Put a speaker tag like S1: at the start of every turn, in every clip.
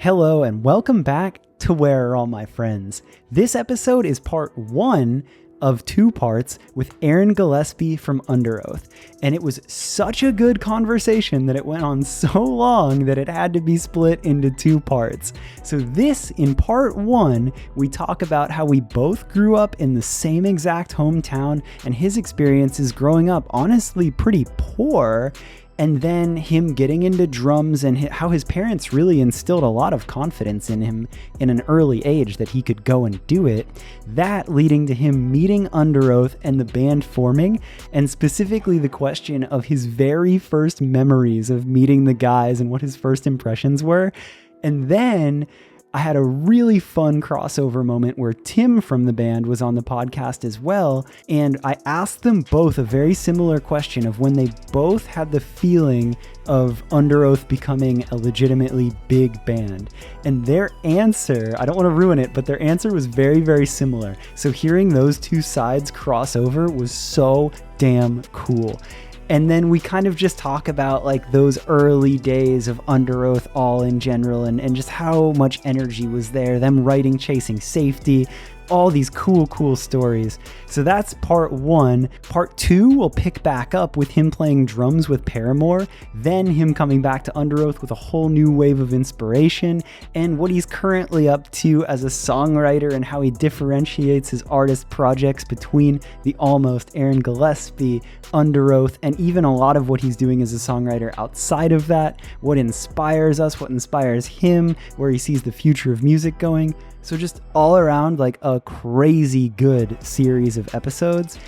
S1: Hello and welcome back to Where Are All My Friends? This episode is part 1 of 2 parts with Aaron Gillespie from Underoath. And it was such a good conversation that it went on so long that it had to be split into 2 parts. So this, in part 1, we talk about how we both grew up in the same exact hometown and his experiences growing up honestly pretty poor. And then him getting into drums and how his parents really instilled a lot of confidence in him in an early age that he could go and do it. That leading to him meeting Underoath and the band forming, and specifically the question of his very first memories of meeting the guys and what his first impressions were. And then I had a really fun crossover moment where Tim from the band was on the podcast as well, and I asked them both a very similar question of when they both had the feeling of Underoath becoming a legitimately big band. And their answer, I don't want to ruin it, but their answer was very, very similar. So hearing those 2 sides cross over was so damn cool. And then we kind of just talk about like those early days of Underoath all in general and just how much energy was there, them writing Chasing Safety, all these cool stories. So that's part 1. Part 2 will pick back up with him playing drums with Paramore, then him coming back to Underoath with a whole new wave of inspiration, and what he's currently up to as a songwriter and how he differentiates his artist projects between the almost Aaron Gillespie, Underoath, and even a lot of what he's doing as a songwriter outside of that, what inspires us, what inspires him, where he sees the future of music going. So just all around like a crazy good series of episodes.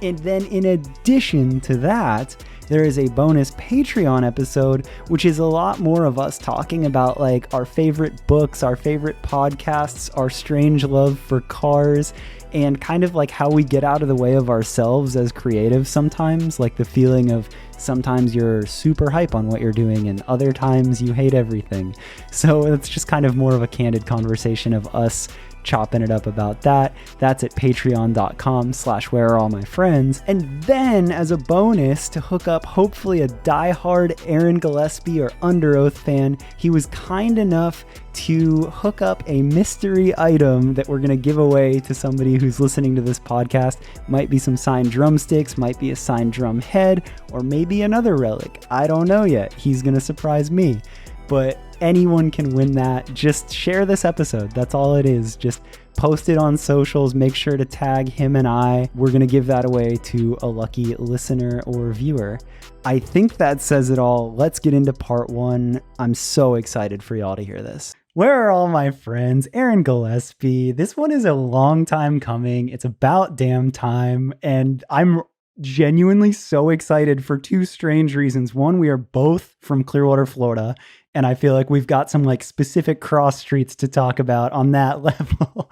S1: And then in addition to that, there is a bonus Patreon episode, which is a lot more of us talking about like our favorite books, our favorite podcasts, our strange love for cars, and kind of like how we get out of the way of ourselves as creatives sometimes, like the feeling of sometimes you're super hype on what you're doing and other times you hate everything. So it's just kind of more of a candid conversation of us chopping it up about that. That's at patreon.com/whereareallmyfriends. And then as a bonus to hook up hopefully a diehard Aaron Gillespie or Underoath fan, he was kind enough to hook up a mystery item that we're going to give away to somebody who's listening to this podcast. Might be some signed drumsticks, might be a signed drum head, or maybe another relic. I don't know yet. He's going to surprise me. But anyone can win that. Just share this episode. That's all it is. Just post it on socials. Make sure to tag him and I. We're going to give that away to a lucky listener or viewer. I think that says it all. Let's get into part 1. I'm so excited for y'all to hear this. Where are all my friends? Aaron Gillespie. This one is a long time coming. It's about damn time. And I'm genuinely so excited for 2 strange reasons. One, we are both from Clearwater, Florida. And I feel like we've got some like specific cross streets to talk about on that level.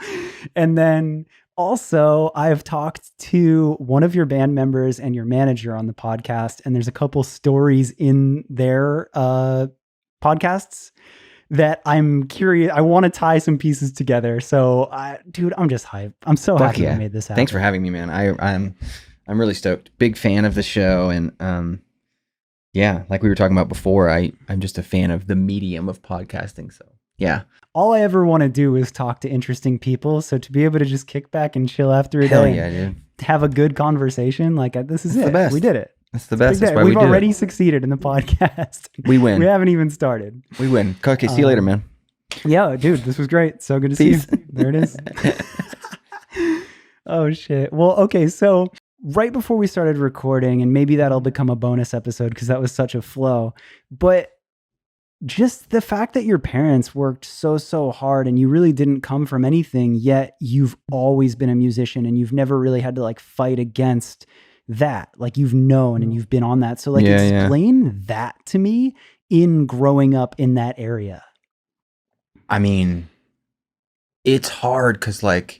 S1: And then also I've talked to one of your band members and your manager on the podcast. And there's a couple stories in their podcasts that I'm curious. I want to tie some pieces together. So dude, I'm just hyped. I'm so happy I made this happen.
S2: Thanks for having me, man. I'm really stoked. Big fan of the show. And, yeah, like we were talking about before, I'm just a fan of the medium of podcasting. So, yeah.
S1: All I ever want to do is talk to interesting people. So to be able to just kick back and chill after a
S2: Hell
S1: day,
S2: yeah, dude.
S1: Have a good conversation, like this is
S2: That's
S1: it.
S2: the best.
S1: We did it.
S2: That's the best. That's why
S1: We've
S2: we do
S1: already
S2: it.
S1: succeeded in the podcast.
S2: We win.
S1: We haven't even started.
S2: We win. Okay, see you later, man.
S1: Yeah, dude, this was great. So good to see
S2: Peace.
S1: you. There it is. Oh, shit. Well, okay, so right before we started recording, and maybe that'll become a bonus episode because that was such a flow, but just the fact that your parents worked so hard and you really didn't come from anything, yet you've always been a musician and you've never really had to like fight against that. Like you've known and you've been on that. So like explain that to me in growing up in that area.
S2: I mean, it's hard because like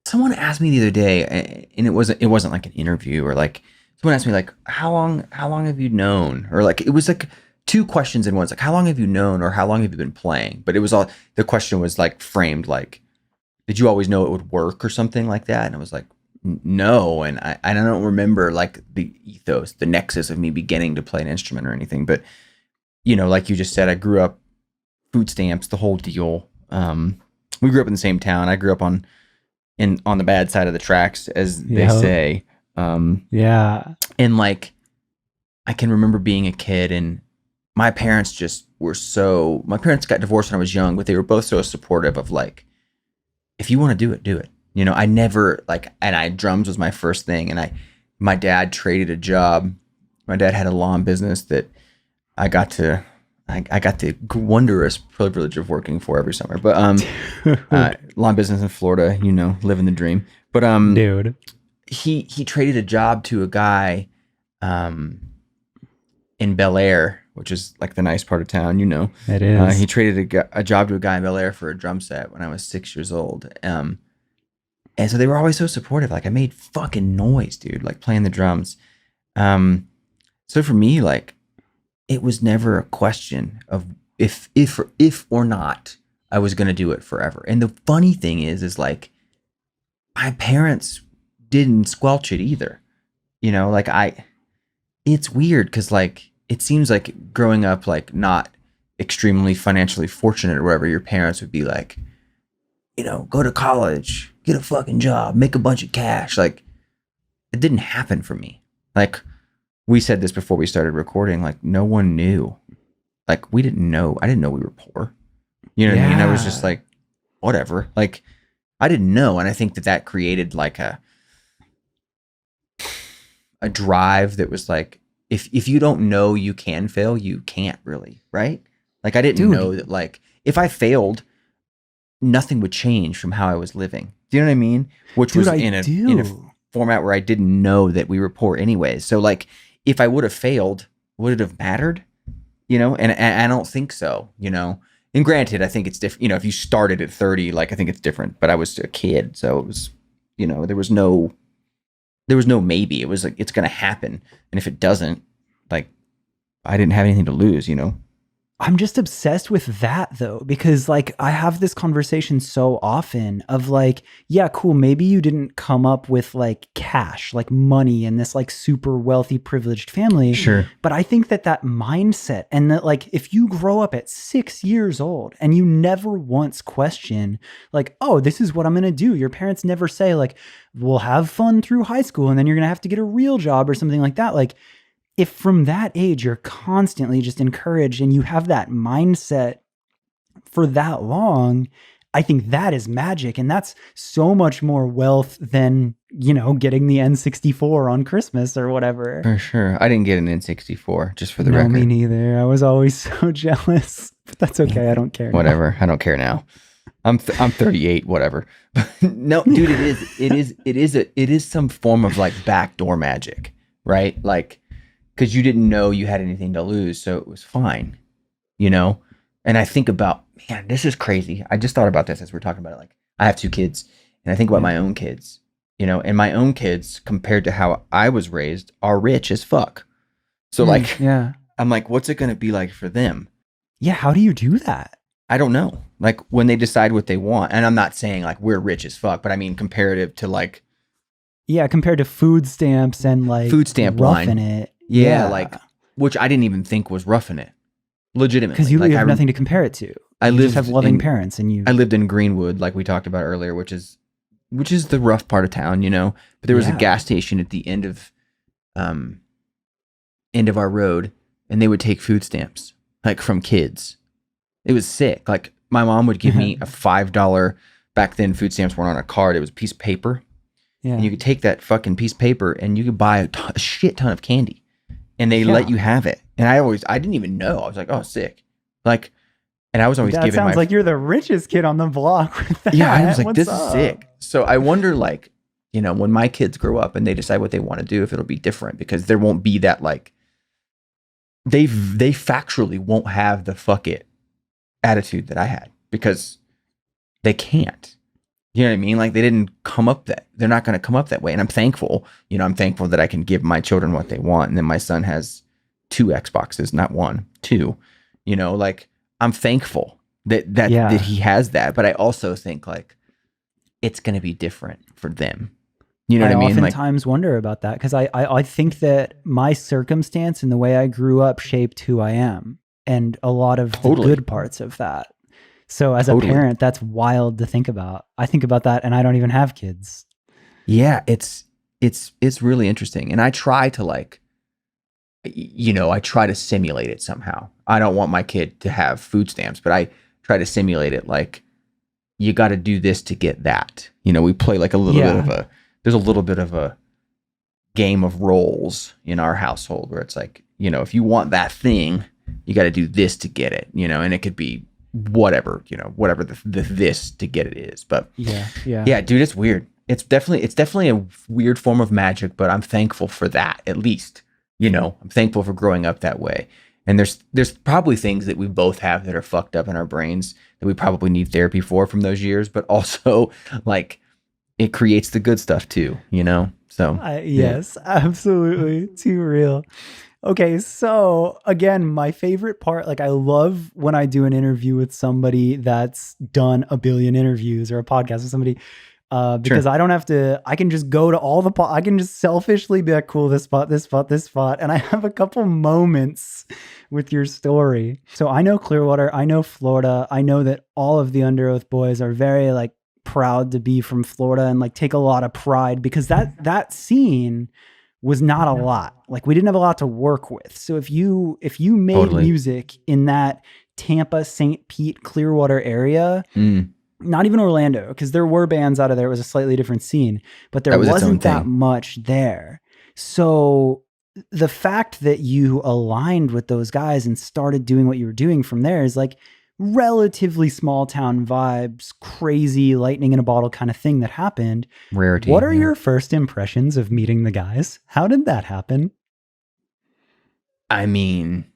S2: someone asked me the other day, and it wasn't like an interview or like someone asked me like, how long have you known? Or like, it was like 2 questions in one. It's like, how long have you known or how long have you been playing? But it was all, the question was like framed like, did you always know it would work or something like that? And I was like, no. And I don't remember like the ethos, the nexus of me beginning to play an instrument or anything. But, you know, like you just said, I grew up food stamps, the whole deal. We grew up in the same town. I grew up on the bad side of the tracks, as they say.
S1: Yeah.
S2: And like, I can remember being a kid, and my parents my parents got divorced when I was young, but they were both so supportive of like, if you want to do it, do it. You know, I never drums was my first thing. And my dad traded a job. My dad had a lawn business that I got the wondrous privilege of working for every summer. But lawn business in Florida, you know, living the dream. But
S1: dude,
S2: he traded a job to a guy in Bel Air, which is like the nice part of town, you know.
S1: It is.
S2: He traded a job to a guy in Bel Air for a drum set when I was 6 years old. And so they were always so supportive. Like, I made fucking noise, dude, like playing the drums. So for me, like, it was never a question of if or not I was going to do it forever. And the funny thing is like, my parents didn't squelch it either. You know, like it's weird because like, it seems like growing up, like not extremely financially fortunate or whatever, your parents would be like, you know, go to college, get a fucking job, make a bunch of cash. Like, it didn't happen for me. Like, we said this before we started recording, like, no one knew. Like, we didn't know. I didn't know we were poor. You know what I mean? I was just like, whatever. Like, I didn't know. And I think that created like a drive that was like, if you don't know you can fail, you can't really, right? Like, I didn't know that, like, if I failed, nothing would change from how I was living. Do you know what I mean? Which was in a format where I didn't know that we were poor anyways. So like, if I would have failed, would it have mattered? You know, and I don't think so, you know. And granted, I think it's different. You know, if you started at 30, like, I think it's different, but I was a kid. So it was, you know, there was no maybe. It was like, it's going to happen. And if it doesn't, like, I didn't have anything to lose, you know.
S1: I'm just obsessed with that though, because like, I have this conversation so often of like, yeah, cool. Maybe you didn't come up with like cash, like money in this like super wealthy, privileged family.
S2: Sure.
S1: But I think that mindset, and that like, if you grow up at 6 years old and you never once question like, oh, this is what I'm going to do. Your parents never say like, we'll have fun through high school and then you're going to have to get a real job or something like that. Like, if from that age you're constantly just encouraged and you have that mindset for that long, I think that is magic. And that's so much more wealth than, you know, getting the N64 on Christmas or whatever.
S2: For sure. I didn't get an N64, just for the record.
S1: Me neither. I was always so jealous, but that's okay. I don't care.
S2: Whatever. I don't care now. I'm 38, whatever. No, dude, it is some form of like backdoor magic, right? Like, because you didn't know you had anything to lose, so it was fine, you know? And I think about, man, this is crazy. I just thought about this as we're talking about it. Like, I have 2 kids, and I think about my own kids, you know? And my own kids, compared to how I was raised, are rich as fuck. So, like, I'm like, what's it going to be like for them?
S1: Yeah, how do you do that?
S2: I don't know. Like, when they decide what they want, and I'm not saying, like, we're rich as fuck, but I mean, comparative to, like...
S1: Yeah, compared to food stamps and, like,
S2: food stamp
S1: roughing
S2: line.
S1: It.
S2: Yeah, like, which I didn't even think was roughing it. Legitimately.
S1: Because you have nothing to compare it to. You just have loving parents, and
S2: I lived in Greenwood, like we talked about earlier, which is the rough part of town, you know. But there was a gas station at the end of our road, and they would take food stamps, like, from kids. It was sick. Like, my mom would give me a $5, back then food stamps weren't on a card, it was a piece of paper. Yeah. And you could take that fucking piece of paper and you could buy a shit ton of candy. And they let you have it. And I didn't even know. I was like, oh, sick. Like, and I was always giving
S1: sounds like you're the richest kid on the block with that.
S2: Yeah, I was like, this is sick. So I wonder, like, you know, when my kids grow up and they decide what they want to do, if it'll be different, because there won't be that, like, they factually won't have the fuck it attitude that I had, because they can't. You know what I mean? Like, they're not going to come up that way. And I'm thankful, you know, that I can give my children what they want. And then my son has 2 Xboxes, not 1, 2, you know, like, I'm thankful that he has that. But I also think, like, it's going to be different for them. You know what I mean?
S1: I oftentimes wonder about that, because I think that my circumstance and the way I grew up shaped who I am. and a lot of the
S2: Totally.
S1: good parts of that. So as a
S2: Totally.
S1: parent, that's wild to think about. I think about that and I don't even have kids.
S2: Yeah, it's really interesting. And I try to like, I try to simulate it somehow. I don't want my kid to have food stamps, but I try to simulate it like you got to do this to get that. We play like a little bit of there's a little bit of a game of roles in our household where it's like, if you want that thing, you got to do this to get it, and it could be whatever, whatever the this to get it is. But yeah, dude, it's weird. It's definitely a weird form of magic, but I'm thankful for that. At least, I'm thankful for growing up that way. And there's probably things that we both have that are fucked up in our brains that we probably need therapy for from those years, but also like it creates the good stuff too, So
S1: yes, absolutely. Too real. Okay, so again, my favorite part, like I love when I do an interview with somebody that's done a billion interviews or a podcast with somebody, because
S2: Sure.
S1: I don't have to, I can just go to all the, I can just selfishly be like, cool, this spot, this spot, this spot. And I have a couple moments with your story. So I know Clearwater, I know Florida. I know that all of the Underoath boys are very like proud to be from Florida and like take a lot of pride because that scene was not a lot. Like we didn't have a lot to work with. So if you made
S2: Totally.
S1: music in that Tampa, St. Pete, Clearwater area, not even Orlando, because there were bands out of there. It was a slightly different scene, but there wasn't that much there. So the fact that you aligned with those guys and started doing what you were doing from there is like relatively small town vibes, crazy lightning in a bottle kind of thing that happened.
S2: Rarity.
S1: What are your first impressions of meeting the guys? How did that happen?
S2: I mean,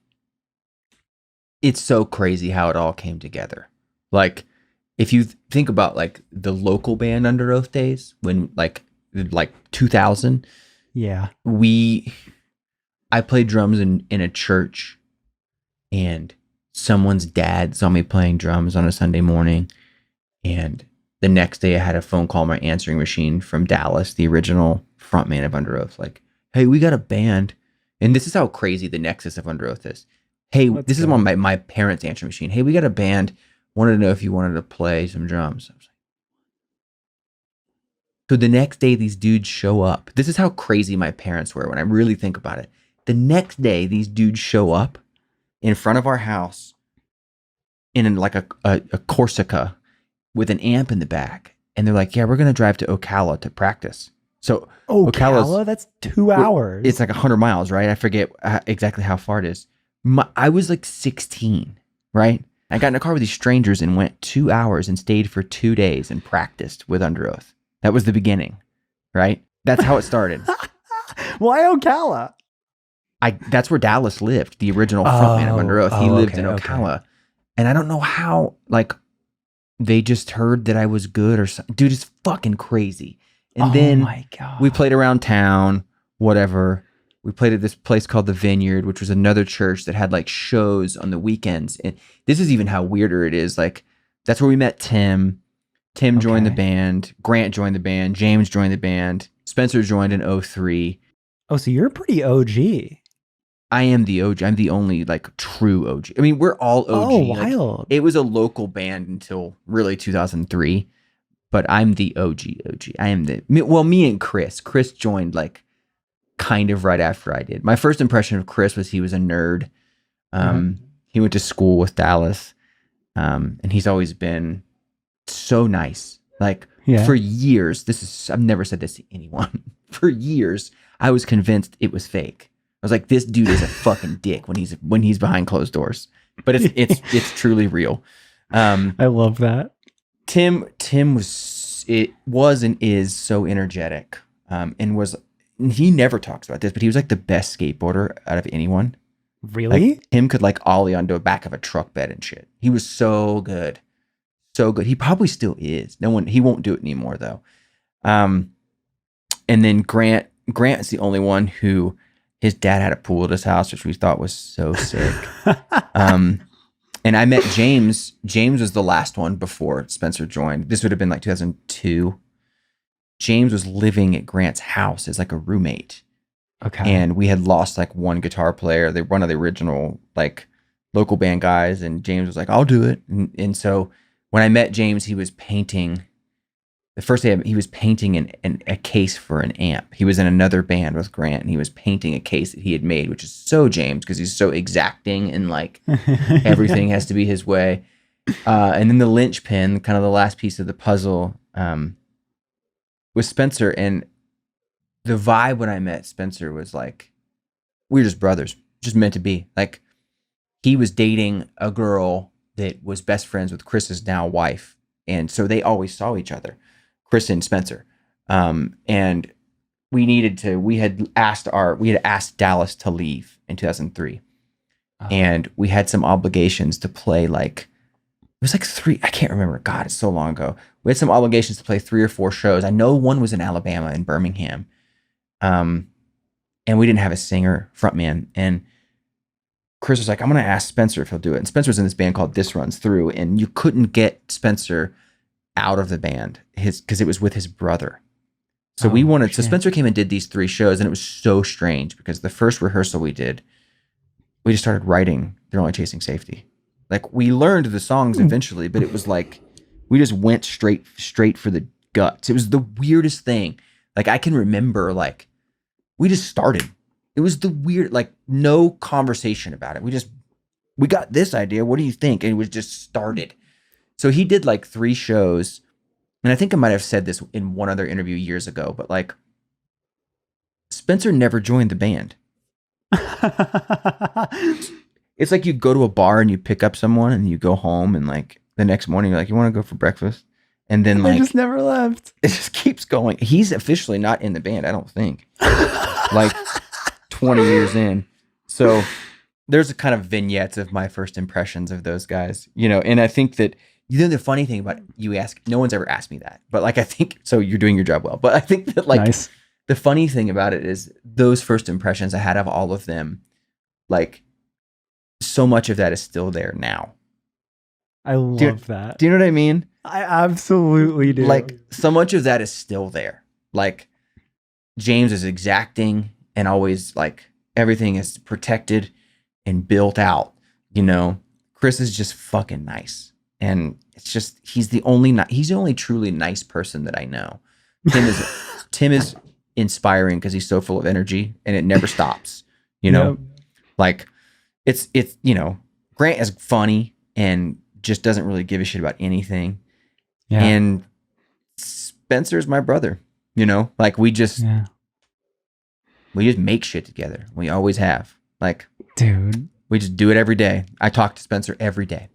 S2: it's so crazy how it all came together. Like, if you think about like the local band Underoath days when like 2000,
S1: yeah,
S2: I played drums in a church, and someone's dad saw me playing drums on a Sunday morning, and the next day I had a phone call on my answering machine from Dallas, the original frontman of Underoath, like, hey, we got a band. And this is how crazy the nexus of Underoath is. Hey, this is on my parents' answering machine. Hey, we got a band. Wanted to know if you wanted to play some drums. I was like, so the next day, these dudes show up. This is how crazy my parents were when I really think about it. The next day, these dudes show up in front of our house in like a Corsica with an amp in the back. And they're like, yeah, we're going to drive to Ocala to practice. So
S1: Ocala, that's 2 hours.
S2: It's like 100 miles, right? I forget exactly how far it is. I was like 16, right? I got in a car with these strangers and went 2 hours and stayed for 2 days and practiced with Underoath. That was the beginning, right? That's how it started.
S1: Why Ocala?
S2: That's where Dallas lived, the original frontman of Underoath. He lived in Ocala. Okay. And I don't know how, like, they just heard that I was good or something. Dude, it's fucking crazy. And then we played around town, whatever. We played at this place called The Vineyard, which was another church that had like shows on the weekends. And this is even how weirder it is. Like, that's where we met Tim. Tim joined the band. Grant joined the band. James joined the band. Spencer joined in 2003.
S1: Oh, so you're pretty OG.
S2: I am the OG. I'm the only like true OG. I mean, we're all OG.
S1: Oh, wild.
S2: Like, it was a local band until really 2003. But I'm the OG. I am me and Chris. Chris joined like kind of right after I did. My first impression of Chris was he was a nerd. He went to school with Dallas. And he's always been so nice. Like for years, I've never said this to anyone. For years, I was convinced it was fake. I was like, this dude is a fucking dick when he's behind closed doors. But it's truly real.
S1: I love that.
S2: Tim was and is so energetic, and he never talks about this, but he was like the best skateboarder out of anyone.
S1: Really?
S2: Like, Tim could like ollie onto the back of a truck bed and shit. He was so good. He probably still is. He won't do it anymore though. And then Grant's the only one who his dad had a pool at his house, which we thought was so sick. And I met James. James was the last one before Spencer joined. This would have been like 2002. James was living at Grant's house as like a roommate.
S1: Okay.
S2: And we had lost like one guitar player. They one of the original like local band guys, and James was like, I'll do it. And so when I met James, he was painting. The first day he was painting a case for an amp. He was in another band with Grant, and he was painting a case that he had made, which is so James because he's so exacting and like everything has to be his way. And then the linchpin, kind of the last piece of the puzzle, was Spencer. And the vibe when I met Spencer was like, we were just brothers, just meant to be. Like, he was dating a girl that was best friends with Chris's now wife. And so they always saw each other, Chris and Spencer. And we had asked Dallas to leave in 2003. And we had some obligations to play it was like 3, I can't remember. God, it's so long ago. We had some obligations to play 3 or 4 shows. I know one was in Alabama, in Birmingham. And we didn't have a singer, frontman. And Chris was like, I'm going to ask Spencer if he'll do it. And Spencer was in this band called This Runs Through. And you couldn't get Spencer out of the band because it was with his brother. So so Spencer came and did these 3 shows. And it was so strange because the first rehearsal we did, we just started writing They're Only Chasing Safety. Like, we learned the songs eventually, but it was like, we just went straight for the guts. It was the weirdest thing. Like, I can remember, like, we just started. It was the weird, like, no conversation about it. We got this idea. What do you think? And it was just started. So he did like 3 shows. And I think I might have said this in one other interview years ago, but like, Spencer never joined the band. It's like you go to a bar and you pick up someone and you go home and like the next morning you're like, you want to go for breakfast? And then like,
S1: they just never left.
S2: It just keeps going. He's officially not in the band, I don't think. Like 20 years in. So there's a kind of vignettes of my first impressions of those guys, and I think that, the funny thing about no one's ever asked me that, but like, I think, so you're doing your job well, but I think that like, nice. The funny thing about it is those first impressions I had of all of them, like, so much of that is still there now.
S1: I love that.
S2: Do you know what I mean?
S1: I absolutely do.
S2: Like, so much of that is still there. Like, James is exacting and always like everything is protected and built out. Chris is just fucking nice, and it's just he's the only truly nice person that I know. Tim is inspiring because he's so full of energy and it never stops.
S1: Yep.
S2: Like. It's Grant is funny and just doesn't really give a shit about anything. Yeah. And Spencer's my brother, like we just make shit together. We always have. Like, dude, we just do it every day. I talk to Spencer every day.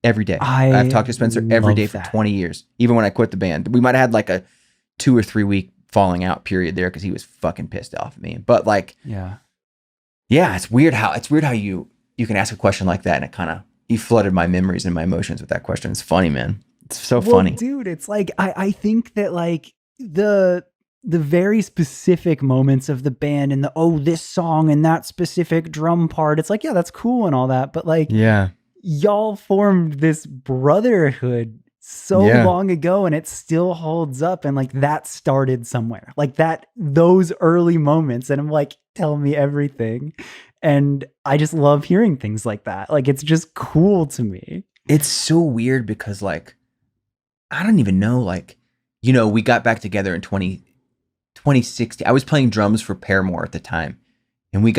S2: I've talked to Spencer every day for 20 years. Even when I quit the band, we might've had like a 2 or 3 week falling out period there because he was fucking pissed off at me. But like, yeah, it's weird how you can ask a question like that and it kind of, you flooded my memories and my emotions with that question. It's funny, man. It's so funny.
S1: Dude, it's like, I think that like the very specific moments of the band and this song and that specific drum part, it's like, yeah, that's cool and all that. But like, y'all formed this brotherhood so long ago and it still holds up, and like that started somewhere, like those early moments, and I'm like, tell me everything. And I just love hearing things like that. Like, it's just cool to me.
S2: It's so weird because like, I don't even know, like, we got back together in 2016. I was playing drums for Paramore at the time, and we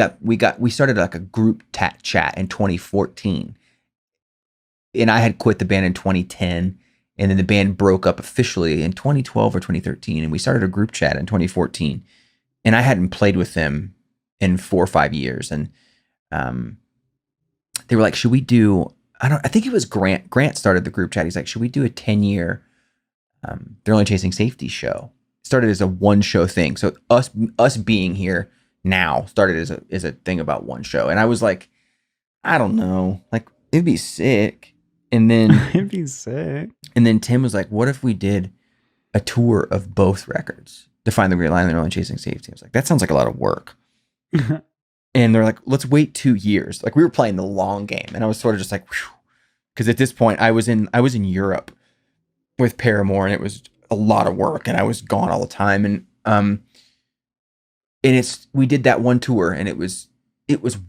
S2: started like a group chat in 2014, and I had quit the band in 2010. And then the band broke up officially in 2012 or 2013. And we started a group chat in 2014. And I hadn't played with them in 4 or 5 years. And they were like, should we do, I think it was Grant. Grant started the group chat. He's like, should we do a 10-year They're Only Chasing Safety show? It started as a 1-show thing. So us being here now started as a thing about 1 show. And I was like, I don't know. Like, it'd be sick. And then
S1: it'd be sick.
S2: And then Tim was like, what if we did a tour of both records? Define the Real Line and They're Only Chasing Safety. I was like, that sounds like a lot of work. And they're like, let's wait 2 years. Like, we were playing the long game. And I was sort of just like, because at this point I was in Europe with Paramore, and it was a lot of work and I was gone all the time. And we did that 1 tour, and it was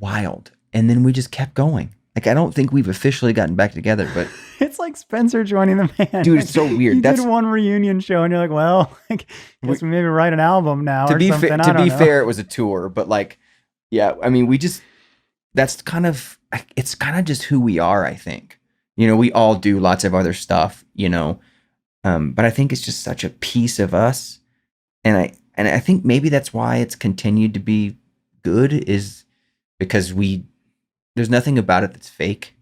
S2: wild. And then we just kept going. Like, I don't think we've officially gotten back together, but
S1: It's like Spencer joining the band.
S2: dude, it's so weird.
S1: You
S2: That's
S1: did one reunion show and you're like, well, like, guess we maybe write an album now or something. I
S2: to
S1: don't
S2: be
S1: know.
S2: fair, it was a tour, but like, yeah, I mean, it's kind of just who we are, I think. You know, we all do lots of other stuff, you know, but I think it's just such a piece of us. And I think maybe that's why it's continued to be good, is because there's nothing about it that's fake.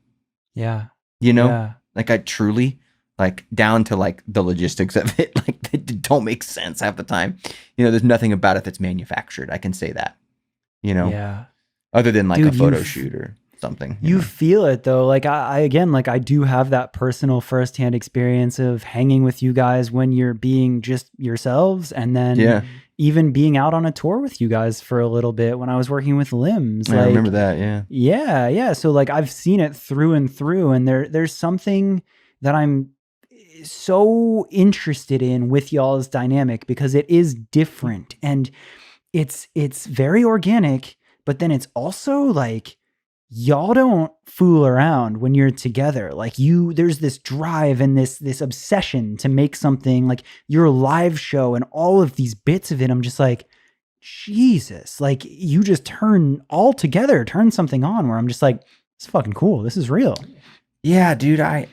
S1: Yeah.
S2: You know,
S1: Yeah.
S2: like I truly, like, down to like the logistics of it, like they don't make sense half the time. You know, there's nothing about it that's manufactured. I can say that, you know,
S1: Yeah.
S2: other than like
S1: Dude,
S2: a photo shoot or something.
S1: You
S2: know?
S1: feel it though. Like I again, like I do have that personal firsthand experience of hanging with you guys when you're being just yourselves, and then even being out on a tour with you guys for a little bit when I was working with Limbs.
S2: I remember that. Yeah.
S1: Yeah. Yeah. So like I've seen it through and through, and there's something that I'm so interested in with y'all's dynamic, because it is different and it's very organic, but then it's also like, y'all don't fool around when you're together. Like there's this drive and this obsession to make something, like your live show and all of these bits of it. I'm just like, Jesus, like you just turn something on where I'm just like, it's fucking cool. This is real.
S2: Yeah, dude. I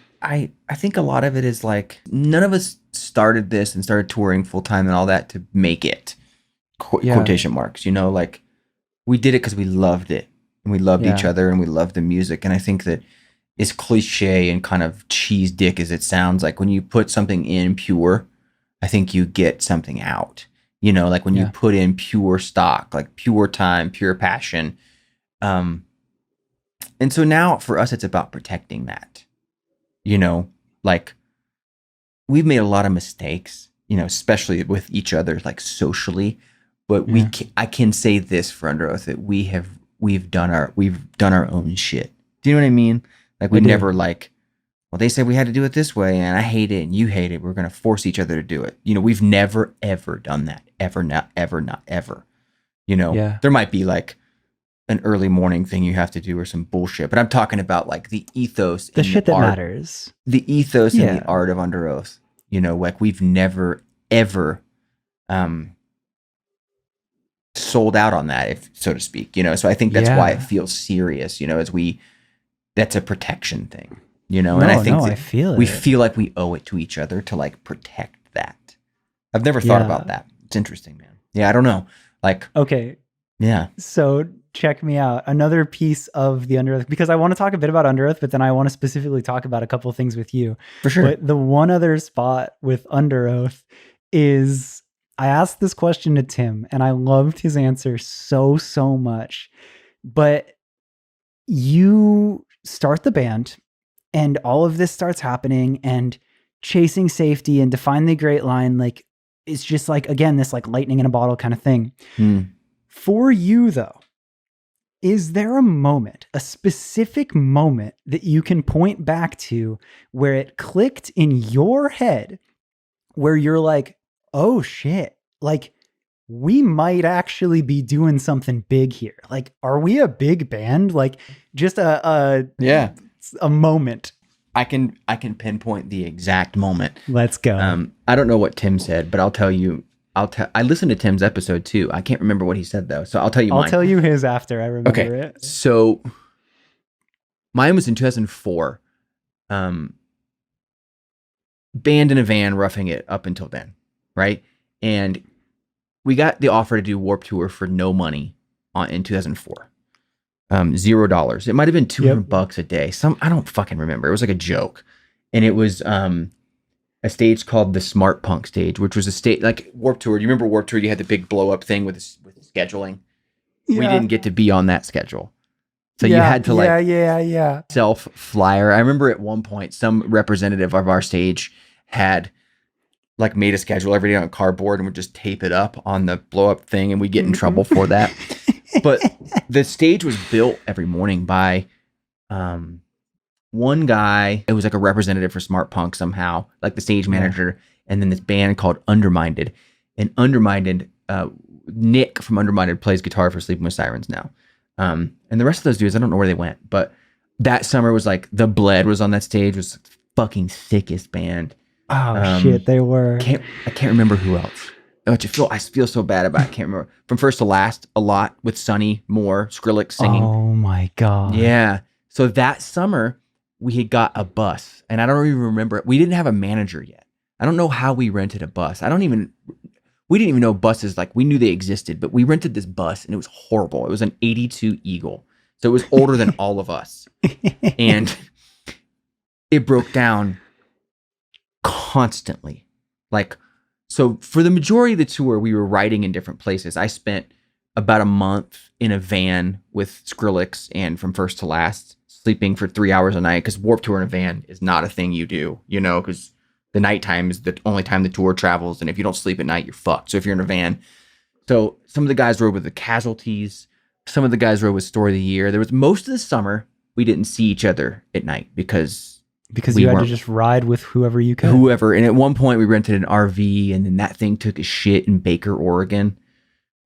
S2: think a lot of it is like, none of us started this and started touring full time and all that to make it, quotation marks, you know, like we did it because we loved it. And we loved each other and we loved the music. And I think that, as cliche and kind of cheese dick as it sounds, like when you put something in pure, I think you get something out. You know, like when you put in pure stock, like pure time, pure passion. And so now for us, it's about protecting that. You know, like we've made a lot of mistakes, you know, especially with each other, like socially. But I can say this for Underoath, that we've done our own shit. Do you know what I mean? Like we never like, well, they said we had to do it this way and I hate it and you hate it. We're going to force each other to do it. You know, we've never, ever done that. Ever, not ever. You know, there might be like an early morning thing you have to do or some bullshit, but I'm talking about like the ethos.
S1: The shit that matters.
S2: The ethos and the art of Underoath. You know, like we've never, ever, sold out on that, if so to speak, you know. So I think that's why it feels serious, you know, that's a protection thing, you know. And I think we feel like we owe it to each other to like protect that. I've never thought about that. It's interesting, man. Yeah, I don't know. Like,
S1: okay.
S2: Yeah.
S1: So check me out. Another piece of the Underoath, because I want to talk a bit about Underoath, but then I want to specifically talk about a couple of things with you.
S2: For sure.
S1: But the one other spot with Underoath is, I asked this question to Tim and I loved his answer so much. But you start the band and all of this starts happening, and chasing safety and Define the Great Line, like it's just like, again, this like lightning in a bottle kind of thing. For you though, is there a moment, a specific moment that you can point back to where it clicked in your head, where you're like, oh shit, like we might actually be doing something big here? Like, are we a big band? Like just a moment.
S2: I can pinpoint the exact moment.
S1: Let's go.
S2: I don't know what Tim said, but I'll tell you. I listened to Tim's episode too. I can't remember what he said though, so I'll tell you.
S1: I'll tell you his after I remember it.
S2: So mine was in 2004. Band in a van, roughing it up until then, right? And we got the offer to do Warped Tour for no money in 2004. $0. It might have been $200 a day. I don't fucking remember. It was like a joke. And it was a stage called the Smart Punk stage, which was a stage like Warped Tour. You remember Warped Tour? You had the big blow up thing with the scheduling. Yeah. We didn't get to be on that schedule. So you had to like self flyer. I remember at one point some representative of our stage had like made a schedule every day on cardboard and would just tape it up on the blow up thing, and we'd get in trouble for that. But the stage was built every morning by one guy. It was like a representative for Smart Punk somehow, like the stage manager, and then this band called Undermined. And Undermined, Nick from Undermined plays guitar for Sleeping with Sirens now. And the rest of those dudes, I don't know where they went, but that summer was like The Bled was on that stage, was fucking sickest band.
S1: Oh shit, they were.
S2: I can't remember who else. Which I feel so bad about. I can't remember. From First to Last, a lot with Sonny Moore, Skrillex singing.
S1: Oh my god.
S2: Yeah. So that summer we had got a bus, and I don't even remember it. We didn't have a manager yet. I don't know how we rented a bus. We didn't even know buses, like we knew they existed, but we rented this bus and it was horrible. It was an 82 Eagle. So it was older than all of us. And it broke down constantly. Like, so for the majority of the tour, we were riding in different places. I spent about a month in a van with Skrillex and From First to Last, sleeping for 3 hours a night, because Warped Tour in a van is not a thing you do, because the nighttime is the only time the tour travels. And if you don't sleep at night, you're fucked. So if you're in a van. So some of the guys rode with the Casualties. Some of the guys rode with Story of the Year. There was most of the summer, we didn't see each other at night because
S1: you had to just ride with whoever you could.
S2: And at one point we rented an RV, and then that thing took a shit in Baker, Oregon.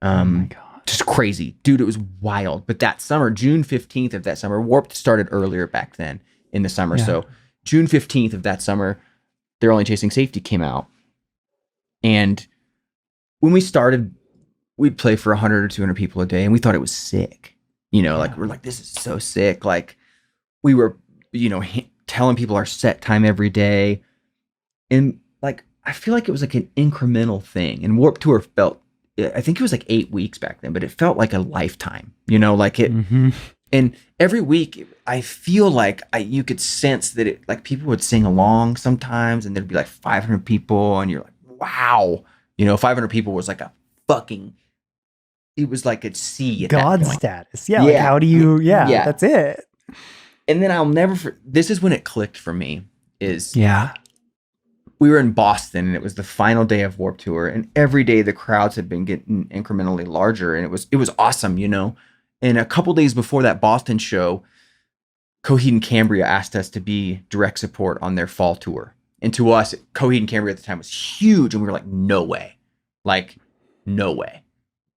S1: Oh my God.
S2: Just crazy. Dude, it was wild. But that summer, June 15th of that summer, Warped started earlier back then in the summer. Yeah. So June 15th of that summer, They're Only Chasing Safety came out. And when we started, we'd play for 100 or 200 people a day, and we thought it was sick. Like we're like, this is so sick. Like we were, telling people our set time every day. And like, I feel like it was like an incremental thing. And Warped Tour felt, I think it was like 8 weeks back then, but it felt like a lifetime, like it. Mm-hmm. And every week I feel like you could sense that it, like people would sing along sometimes, and there'd be like 500 people, and you're like, wow, 500 people was like it was like a sea at
S1: God
S2: that point.
S1: Status. Yeah. Like how do you, that's it.
S2: And then this is when it clicked for me we were in Boston, and it was the final day of Warped Tour, and every day the crowds had been getting incrementally larger, and it was awesome, And a couple days before that Boston show, Coheed and Cambria asked us to be direct support on their fall tour. And to us, Coheed and Cambria at the time was huge, and we were like, no way. Like, no way.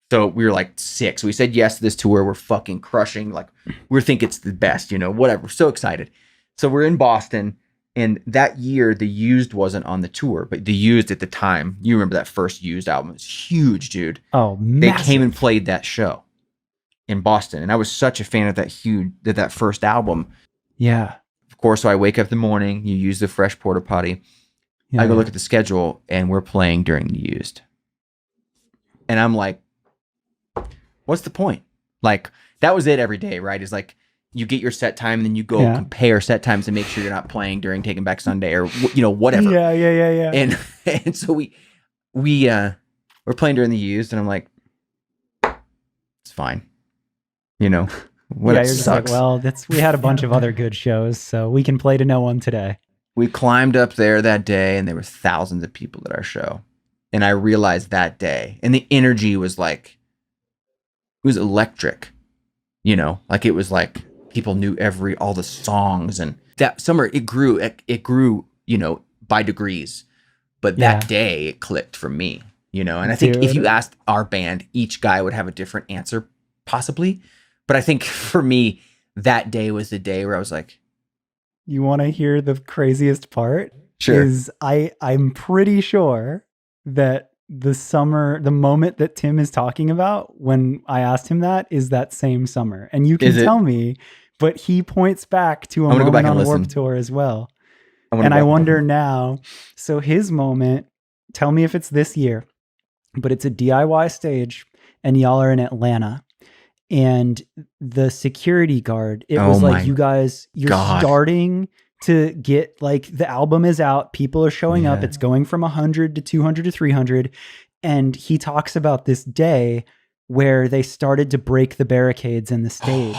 S2: So we were like sick. So we said yes to this tour. We're fucking crushing. Like, we think it's the best, whatever. We're so excited. So we're in Boston, and that year, The Used wasn't on the tour, but The Used at the time, you remember that first Used album. It was huge, dude.
S1: Oh, massive.
S2: They came and played that show in Boston, and I was such a fan of that first album.
S1: Yeah.
S2: Of course, so I wake up in the morning, you use the fresh porta potty. Yeah. I go look at the schedule, and we're playing during The Used. And I'm like, what's the point? Like, that was it every day, right? It's like, you get your set time, and then you go compare set times and make sure you're not playing during Taking Back Sunday or, whatever.
S1: Yeah.
S2: And so we're playing during The Used, and I'm like, it's fine. You're
S1: just like, well, we had a bunch of other good shows, so we can play to no one today.
S2: We climbed up there that day, and there were thousands of people at our show. And I realized that day, and the energy was like, it was electric, like it was like people knew all the songs. And that summer it grew, by degrees, but that day it clicked for me, and I think if you asked our band, each guy would have a different answer possibly. But I think for me, that day was the day where I was like,
S1: you want to hear the craziest part?
S2: Sure.
S1: Is I'm pretty sure that the moment that Tim is talking about when I asked him that is that same summer. And you can tell me, but he points back to a moment on Warped Tour as well. And I wonder now, so his moment, tell me if it's this year, but it's a DIY stage, and y'all are in Atlanta. And the security guard, it was like, you guys, you're starting to get, like, the album is out, people are showing up, it's going from 100 to 200 to 300. And he talks about this day where they started to break the barricades in the stage.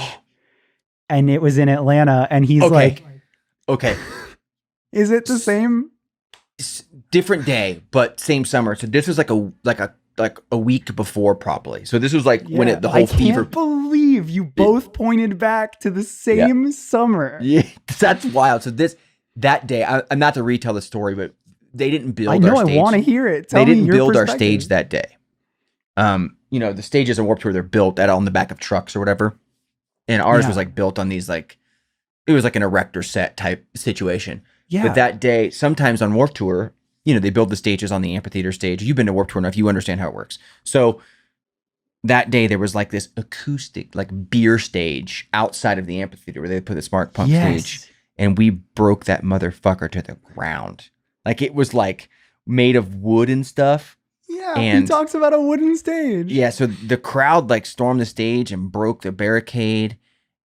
S1: And it was in Atlanta, and he's like,
S2: okay,
S1: is it the same?
S2: Different day, but same summer. So this was like a week before, probably. So this was like when the whole fever.
S1: I can't believe you both pointed back to the same summer.
S2: Yeah, that's wild. So that day, I'm not to retell the story, but they didn't build our stage.
S1: I want to hear it.
S2: They didn't build our stage that day. The stages in Warped Tour, they're built on the back of trucks or whatever. And ours was like built on these like it was like an erector set type situation.
S1: Yeah.
S2: But that day, sometimes on Warped Tour, you know, they build the stages on the amphitheater stage. You've been to Warped Tour enough, you understand how it works. So that day there was like this acoustic, like beer stage outside of the amphitheater where they put the Smart Pump stage, and we broke that motherfucker to the ground. Like it was like made of wood and stuff.
S1: Yeah,
S2: and
S1: he talks about a wooden stage.
S2: Yeah, so the crowd like stormed the stage and broke the barricade,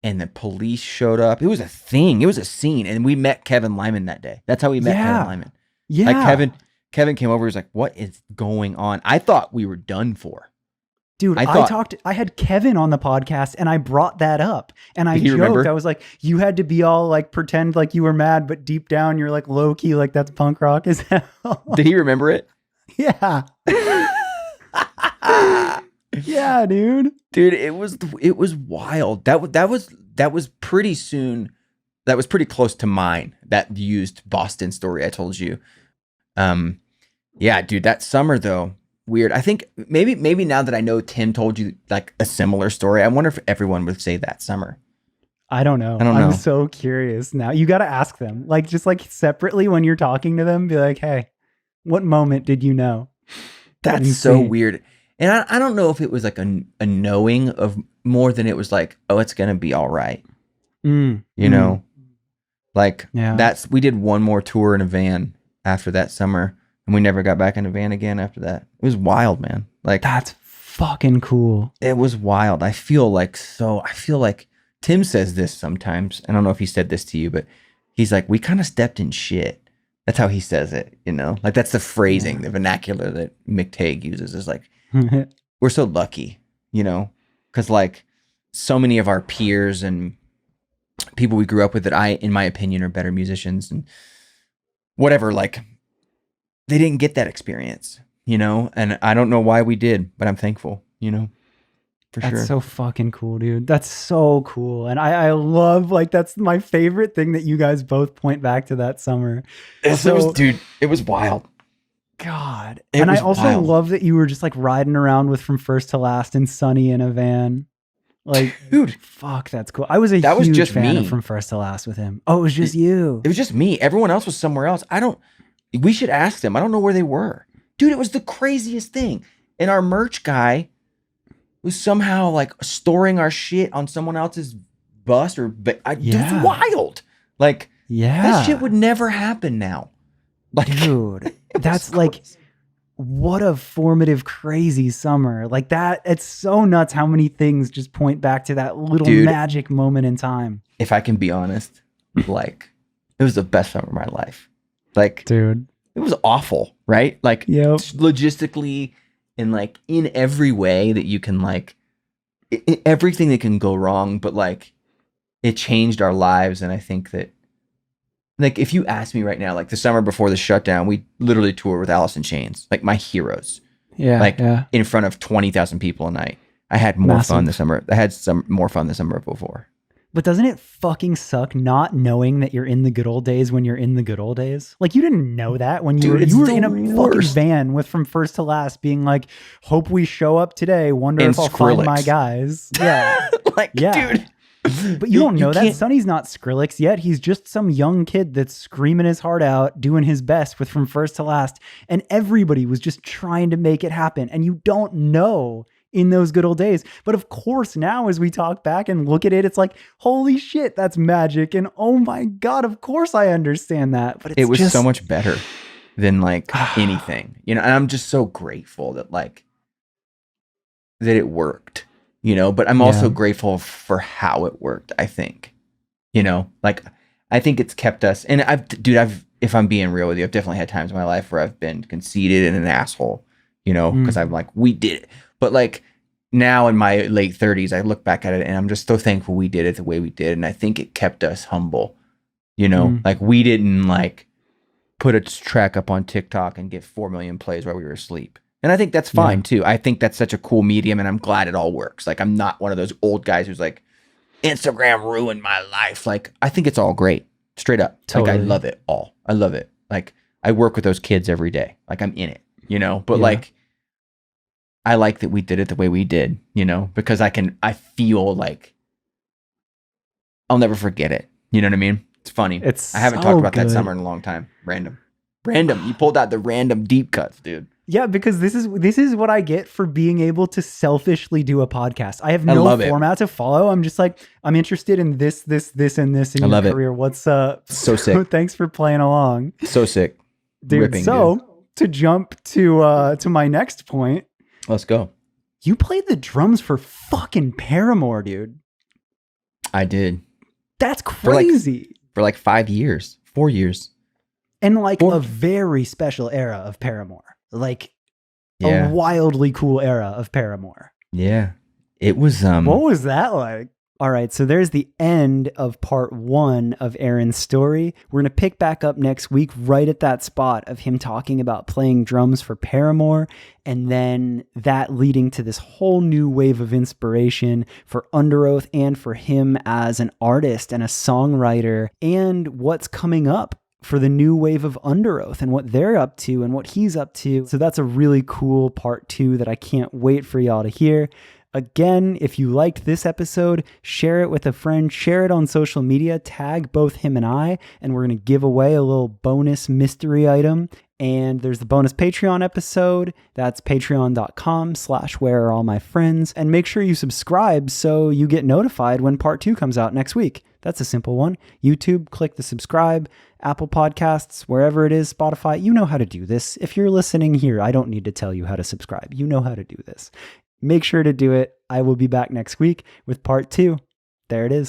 S2: and the police showed up. It was a thing. It was a scene, and we met Kevin Lyman that day. That's how we met Kevin Lyman.
S1: Yeah,
S2: like Kevin came over. He was like, "What is going on?" I thought we were done for.
S1: Dude, I had Kevin on the podcast and I brought that up and I joked, remember? I was like, you had to be all like, pretend like you were mad, but deep down you're like low key, like that's punk rock as hell.
S2: Did he remember it?
S1: Yeah. Yeah, dude.
S2: Dude, it was wild. That was pretty soon. That was pretty close to mine. That used Boston story I told you. Yeah, dude, that summer though, weird. I think maybe now that I know Tim told you like a similar story, I wonder if everyone would say that summer.
S1: I don't know. I'm so curious now. You got to ask them, like, just like separately when you're talking to them, be like, hey, what moment did you know?
S2: That's so weird. And I don't know if it was like a knowing of more than it was like, oh, it's going to be all right. You know, like we did one more tour in a van after that summer. And we never got back in a van again after that. It was wild, man. Like
S1: that's fucking cool.
S2: It was wild. I feel like Tim says this sometimes. I don't know if he said this to you, but he's like, we kind of stepped in shit. That's how he says it, you know? Like that's the phrasing, the vernacular that Mick Tague uses is like, we're so lucky, you know? Because like so many of our peers and people we grew up with that in my opinion, are better musicians and whatever, like they didn't get that experience, you know? And I don't know why we did, but I'm thankful, you know? For sure.
S1: That's so fucking cool, dude. That's so cool. And I love, like, that's my favorite thing that you guys both point back to that summer.
S2: Dude, it was wild.
S1: God. And I also love that you were just like riding around with From First to Last and Sunny in a van. Like, dude, fuck, that's cool. I was a huge fan of From First to Last with him. Oh, it was just you.
S2: It was just me. Everyone else was somewhere else. We should ask them. I don't know where they were. Dude, it was the craziest thing. And our merch guy was somehow like storing our shit on someone else's bus dude, it's wild. Like, that shit would never happen now. Like,
S1: dude, that's like, what a formative, crazy summer. Like that, it's so nuts how many things just point back to that little magic moment in time.
S2: If I can be honest, like, it was the best summer of my life. Like,
S1: dude,
S2: it was awful, right? Like, logistically and like in every way that you can, like, everything that can go wrong, but like, it changed our lives. And I think that, like, if you ask me right now, like the summer before the shutdown, we literally toured with Alice in Chains, like my heroes. In front of 20,000 people a night. I had more fun this summer. I had some more fun the summer before.
S1: But doesn't it fucking suck not knowing that you're in the good old days when you're in the good old days? Like, you didn't know that when you were in a fucking van with From First to Last being like, hope we show up today. Wonder if I'll find my guys. Yeah.
S2: Dude.
S1: But you don't know that. Sonny's not Skrillex yet. He's just some young kid that's screaming his heart out, doing his best with From First to Last. And everybody was just trying to make it happen. And you don't know in those good old days. But of course, now as we talk back and look at it, it's like, holy shit, that's magic. And oh my God, of course I understand that. But
S2: it was so much better than like anything, you know, and I'm just so grateful that like, that it worked, you know, but I'm also grateful for how it worked. I think, you know, like, I think it's kept us, and if I'm being real with you, I've definitely had times in my life where I've been conceited and an asshole, you know, because I'm like, we did it. But like now in my late 30s, I look back at it and I'm just so thankful we did it the way we did. And I think it kept us humble, you know, like we didn't like put a track up on TikTok and get 4 million plays while we were asleep. And I think that's fine too. I think that's such a cool medium and I'm glad it all works. Like, I'm not one of those old guys who's like, Instagram ruined my life. Like, I think it's all great. Straight up. Totally. Like, I love it all. I love it. Like, I work with those kids every day. Like, I'm in it, you know, but like, I like that we did it the way we did, you know, because I feel like I'll never forget it. You know what I mean? It's funny.
S1: It's
S2: I haven't
S1: so
S2: talked about that
S1: good.
S2: summer in a long time. Random. You pulled out the random deep cuts, dude.
S1: Yeah, because this is what I get for being able to selfishly do a podcast. I have no
S2: love it.
S1: format to follow. I'm just like, I'm interested in this, and this in your
S2: love it.
S1: career. What's up?
S2: So sick.
S1: Thanks for playing along.
S2: So sick.
S1: Dude.
S2: Ripping,
S1: Dude. To jump to my next point.
S2: Let's go.
S1: You played the drums for fucking Paramore, dude.
S2: I did.
S1: That's crazy.
S2: For like 5 years, 4 years.
S1: And like a very special era of Paramore. Like
S2: Yeah.
S1: a wildly cool era of Paramore.
S2: Yeah. It was
S1: What was that like? All right, so there's the end of part 1 of Aaron's story. We're going to pick back up next week right at that spot of him talking about playing drums for Paramore, and then that leading to this whole new wave of inspiration for Underoath and for him as an artist and a songwriter, and what's coming up for the new wave of Underoath and what they're up to and what he's up to. So that's a really cool part 2 that I can't wait for y'all to hear. Again, if you liked this episode, share it with a friend, share it on social media, tag both him and I, and we're going to give away a little bonus mystery item. And there's the bonus Patreon episode. That's patreon.com/whereareallmyfriends. And make sure you subscribe so you get notified when part 2 comes out next week. That's a simple one. YouTube, click the subscribe. Apple Podcasts, wherever it is, Spotify, you know how to do this. If you're listening here, I don't need to tell you how to subscribe. You know how to do this. Make sure to do it. I will be back next week with part 2. There it is.